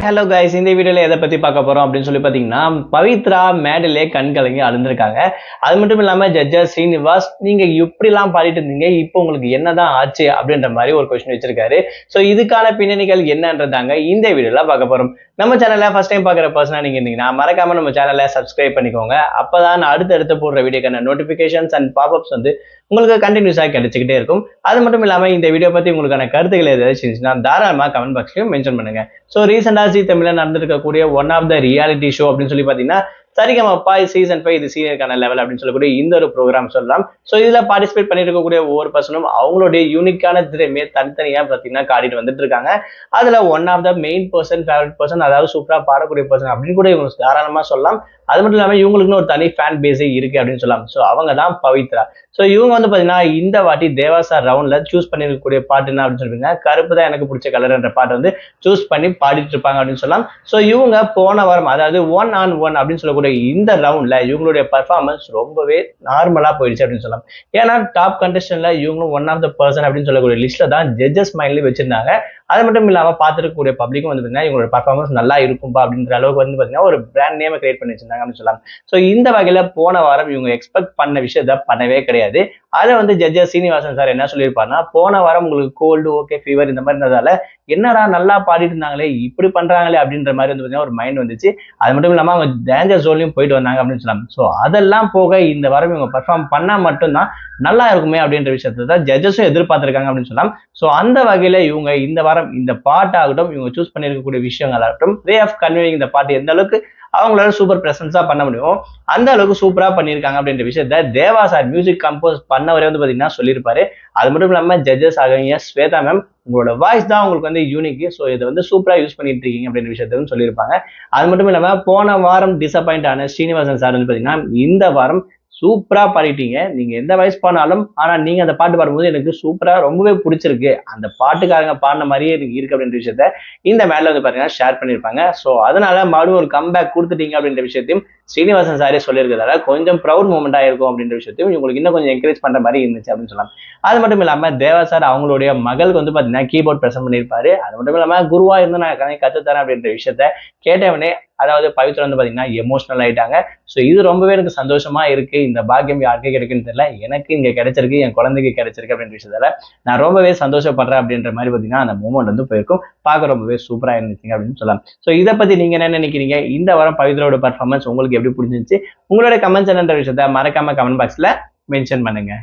Hello guys, இந்த வீடியோல எதை பத்தி பார்க்க போறோம் அப்படின்னு சொல்லி பாத்தீங்கன்னா, பவித்ரா மேடையிலே கண் கலங்கி அழுந்திருக்காங்க. அது மட்டும் இல்லாம ஜட்ஜர் ஸ்ரீனிவாஸ், நீங்க இப்படிலாம் பாடிட்டு இருந்தீங்க, இப்போ உங்களுக்கு என்னதான் ஆச்சு அப்படின்ற மாதிரி ஒரு கொஸ்டின் வச்சிருக்காரு. சோ இதுக்கான பின்னணிகள் என்னன்றதாங்க இந்த வீடியோல பார்க்க போறோம். நம்ம சேனலை ஃபர்ஸ்ட் டைம் பார்க்குற பர்சனா நீங்க இருந்தீங்கன்னா மறக்காம நம்ம சேனலை சப்ஸ்கிரைப் பண்ணிக்கோங்க. அப்பதான் அடுத்தடுத்து போடுற வீடியோக்கான நோட்டிபிகேஷன்ஸ் அண்ட் பாப்அப்ஸ் வந்து உங்களுக்கு கண்டினியூஸா கிடைச்சிக்கிட்டே இருக்கும். அது மட்டும் இல்லாம இந்த வீடியோ பத்தி உங்களுக்கான கருத்துக்கள் ஏதாச்சும் இருந்துச்சுன்னா தாராளமா கமெண்ட் பாக்ஸ்லயும் மென்ஷன் பண்ணுங்க. ஸோ ரீசெண்டா ஜி தமிழ்ல நடந்திருக்கக்கூடிய one of the reality show அப்படின்னு சொல்லி பாத்தீங்கன்னா சரிகமப்பா சீசன் 5 இது சீனியருக்கான லெவல் அப்படின்னு சொல்லக்கூடிய இந்த ஒரு ப்ரோக்ராம் சொல்லலாம். ஸோ இதுல பார்ட்டிசிபேட் பண்ணிட்டு இருக்கக்கூடிய ஒவ்வொரு பர்சனும் அவங்களுடைய யூனிக்கான திறமையை தனித்தனியா பாத்தீங்கன்னா காட்டிட்டு வந்துட்டு இருக்காங்க. அதுல one of the main person, favourite person, அதாவது சூப்பரா பாடக்கூடிய பர்சன் அப்படின்னு கூட இவங்க தாராளமா சொல்லலாம். அது மட்டும் இல்லாம இவங்களுக்குன்னு ஒரு தனி ஃபேன் பேஸே இருக்கு அப்படின்னு சொல்லலாம். ஸோ அவங்க தான் பவித்ரா. ஸோ இவங்க வந்து பாத்தீங்கன்னா இந்த வாட்டி தேவா சார் ரவுண்ட்ல சூஸ் பண்ணிருக்கக்கூடிய பாட்டு என்ன அப்படின்னு சொல்றீங்க, கருப்பு தான் எனக்கு பிடிச்ச கலர் என்ற பாட்டை வந்து சூஸ் பண்ணி பாடிட்டு இருப்பாங்க அப்படின்னு சொல்லலாம். ஸோ இவங்க போன வாரம், அதாவது 1on1 அப்படின்னு சொல்லக்கூடிய இந்த ரவுண்ட்ல இவங்களுடைய பர்ஃபார்மன்ஸ் ரொம்பவே நார்மலா போயிடுச்சு அப்படின்னு சொல்லலாம். ஏன்னா டாப் கண்டஸ்டன்ட்ல இவங்களும் ஒன் ஆஃப் த பர்சன் அப்படின்னு சொல்லக்கூடிய லிஸ்ட்ல தான் ஜட்ஜஸ் மைண்ட்லயே வச்சிருந்தாங்க. அது மட்டும் இல்லாம பார்த்துருக்கக்கூடிய பப்ளிக்கும் வந்து பாத்தீங்கன்னா இவங்களோட பர்ஃபார்மன்ஸ் நல்லா இருக்கும்பா அப்படின்ற அளவுக்கு வந்து பாத்தீங்கன்னா ஒரு பிராண்ட் நேம் கிரியேட் பண்ணி வச்சிருந்தாங்க அப்படின்னு சொல்லலாம். ஸோ இந்த வகையில போன வாரம் இவங்க எக்ஸ்பெக்ட் பண்ண விஷயத்த பண்ணவே கிடையாது. அதை வந்து ஜட்ஜர் சீனிவாசன் சார் என்ன சொல்லியிருப்பாருன்னா, போன வாரம் உங்களுக்கு கோல்டு, ஓகே, ஃபீவர் இந்த மாதிரி இருந்ததால என்னடா நல்லா பாடிட்டு இருந்தாங்களே இப்படி பண்றாங்களே அப்படின்ற மாதிரி வந்து பாத்தீங்கன்னா ஒரு மைண்ட் வந்துச்சு. அது மட்டும் இல்லாம அவங்க டேஞ்சர் ஜோன்லயும் போயிட்டு வந்தாங்க அப்படின்னு சொல்லலாம். ஸோ அதெல்லாம் போக இந்த வாரம் இவங்க பர்ஃபார்ம் பண்ணா மட்டும்தான் நல்லா இருக்குமே அப்படின்ற விஷயத்தை தான் ஜட்ஜஸும் எதிர்பார்த்திருக்காங்க அப்படின்னு சொல்லலாம். ஸோ அந்த வகையில இவங்க இந்த வாரம் இந்த பாட்டாகட்டும், இவங்க சூஸ் பண்ணிருக்கக்கூடிய விஷயங்களாகட்டும், வே ஆஃப் கன்வேயிங் இந்த பாட்டு எந்த அளவுக்கு அவங்களால சூப்பர் பிரசன்ஸா பண்ண முடியும் அந்த அளவுக்கு சூப்பரா பண்ணியிருக்காங்க அப்படின்ற விஷயத்த தேவா சார் மியூசிக் கம்போஸ் பண்ணவரே வந்து பாத்தீங்கன்னா சொல்லியிருப்பாரு. அது மட்டும் இல்லாம ஜட்ஜஸ் ஆகிய ஸ்வேதா மேம், உங்களோட வாய்ஸ் தான் உங்களுக்கு வந்து யூனிக், ஸோ இதை வந்து சூப்பரா யூஸ் பண்ணிட்டு இருக்கீங்க அப்படின்ற விஷயத்தையும் சொல்லியிருப்பாங்க. அது மட்டும் இல்லாம போன வாரம் டிசப்பாயிண்ட் ஆன ஸ்ரீனிவாசன் சார் வந்து பாத்தீங்கன்னா இந்த வாரம் சூப்பரா பாடிட்டீங்க, நீங்க எந்த வயசு பாடினாலும், ஆனா நீங்க அந்த பாட்டு பாடும்போது எனக்கு சூப்பரா ரொம்பவே பிடிச்சிருக்கு, அந்த பாட்டுக்காரங்க பாடின மாதிரியே எனக்கு இருக்கு அப்படின்ற விஷயத்த இந்த மேல வந்து பாத்தீங்கன்னா ஷேர் பண்ணிருப்பாங்க. ஸோ அதனால மறுபடியும் ஒரு கம்பேக் கொடுத்துட்டீங்க அப்படின்ற விஷயத்தையும் ஸ்ரீனிவாசன் சாரே சொல்லியிருக்கிறதால கொஞ்சம் ப்ரௌட் மூமெண்டா இருக்கும் அப்படின்ற விஷயத்தையும் உங்களுக்கு இன்னும் கொஞ்சம் என்கரேஜ் பண்ற மாதிரி இருந்துச்சு அப்படின்னு சொல்லலாம். அது மட்டும் இல்லாம தேவா சார் அவங்களுடைய மகளுக்கு வந்து பாத்தீங்கன்னா கீபோர்ட் பிரசன்ட் பண்ணியிருப்பாரு. அது மட்டும் இல்லாம குருவா இருந்து நான் கத்துத்தரேன் அப்படின்ற விஷயத்த கேட்டவனே, அதாவது பவித்ரா வந்து பாத்தீங்கன்னா எமோஷனல் ஆயிட்டாங்க. ஸோ இது ரொம்பவே எனக்கு சந்தோஷமா இருக்கு, இந்த பாக்கியம் யாருக்கு கிடைக்குன்னு தெரியல, எனக்கு இங்க கிடைச்சிருக்கு, என் குழந்தைக்கு கிடைச்சிருக்கு அப்படின்ற விஷயத்தால நான் ரொம்பவே சந்தோஷப்படுறேன் அப்படின்ற மாதிரி பாத்தீங்கன்னா அந்த மூமெண்ட் வந்து போயிருக்கும். பார்க்க ரொம்பவே சூப்பரா இருந்துச்சுங்க அப்படின்னு சொல்லலாம். ஸோ இதை பத்தி நீங்க என்ன நினைக்கிறீங்க? இந்த வாரம் பவித்ராவோட பர்ஃபார்மன்ஸ் உங்களுக்கு எப்படி பிடிச்சிருந்துச்சு? உங்களோட கமெண்ட்ஸ் என்னன்ற விஷயத்த மறக்காம கமெண்ட் பாக்ஸ்ல மென்ஷன் பண்ணுங்க.